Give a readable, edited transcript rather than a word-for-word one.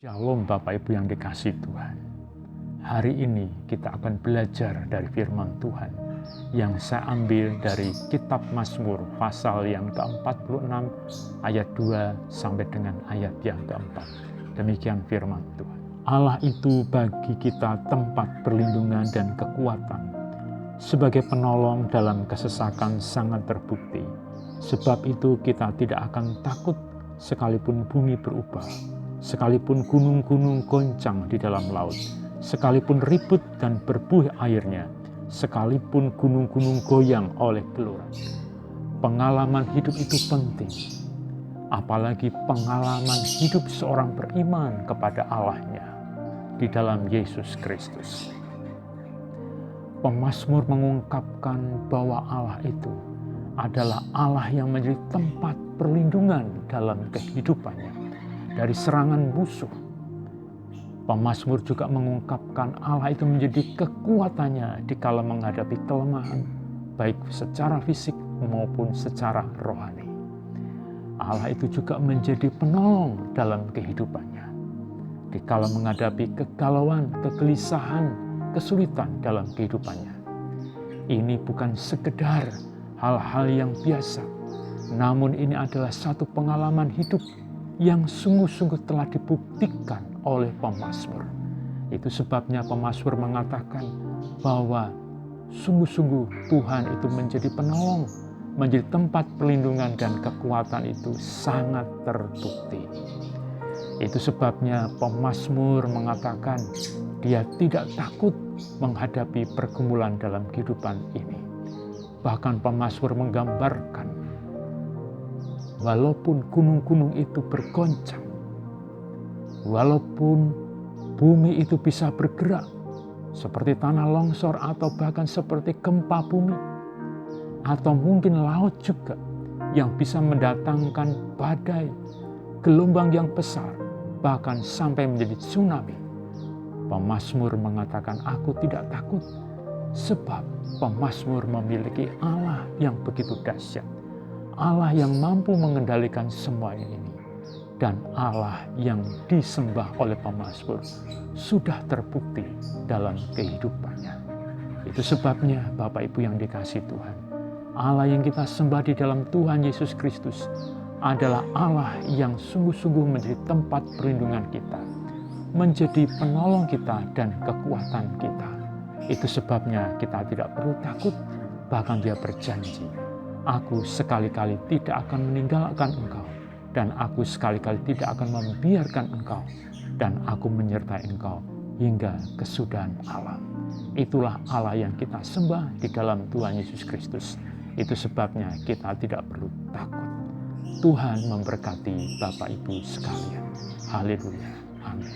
Shalom Bapak Ibu yang dikasihi Tuhan. Hari ini kita akan belajar dari firman Tuhan yang saya ambil dari kitab Mazmur pasal yang ke-46 ayat 2 sampai dengan ayat yang ke-4. Demikian firman Tuhan. Allah itu bagi kita tempat perlindungan dan kekuatan. Sebagai penolong dalam kesesakan sangat terbukti. Sebab itu kita tidak akan takut sekalipun bumi berubah. Sekalipun gunung-gunung goncang di dalam laut, sekalipun ribut dan berbuih airnya, sekalipun gunung-gunung goyang oleh geloran. Pengalaman hidup itu penting, apalagi pengalaman hidup seorang beriman kepada Allahnya di dalam Yesus Kristus. Pemazmur mengungkapkan bahwa Allah itu adalah Allah yang menjadi tempat perlindungan dalam kehidupannya dari serangan musuh. Pemazmur juga mengungkapkan Allah itu menjadi kekuatannya dikala menghadapi kelemahan, baik secara fisik maupun secara rohani. Allah itu juga menjadi penolong dalam kehidupannya dikala menghadapi kegalauan, kegelisahan, kesulitan dalam kehidupannya. Ini bukan sekedar hal-hal yang biasa, namun ini adalah satu pengalaman hidup yang sungguh-sungguh telah dibuktikan oleh pemazmur. Itu sebabnya pemazmur mengatakan bahwa sungguh-sungguh Tuhan itu menjadi penolong, menjadi tempat perlindungan dan kekuatan itu sangat terbukti. Itu sebabnya pemazmur mengatakan dia tidak takut menghadapi pergumulan dalam kehidupan ini. Bahkan pemazmur menggambarkan walaupun gunung-gunung itu bergoncang, walaupun bumi itu bisa bergerak seperti tanah longsor atau bahkan seperti gempa bumi, atau mungkin laut juga yang bisa mendatangkan badai, gelombang yang besar, bahkan sampai menjadi tsunami. Pemazmur mengatakan, aku tidak takut, sebab pemazmur memiliki Allah yang begitu dahsyat. Allah yang mampu mengendalikan semua ini, dan Allah yang disembah oleh pemazmur sudah terbukti dalam kehidupannya. Itu sebabnya Bapak Ibu yang dikasihi Tuhan, Allah yang kita sembah di dalam Tuhan Yesus Kristus adalah Allah yang sungguh-sungguh menjadi tempat perlindungan kita, menjadi penolong kita dan kekuatan kita. Itu sebabnya kita tidak perlu takut, bahkan Dia berjanji, aku sekali-kali tidak akan meninggalkan engkau, dan aku sekali-kali tidak akan membiarkan engkau, dan aku menyertai engkau hingga kesudahan alam. Itulah Allah yang kita sembah di dalam Tuhan Yesus Kristus. Itu sebabnya kita tidak perlu takut. Tuhan memberkati Bapak Ibu sekalian. Haleluya. Amin.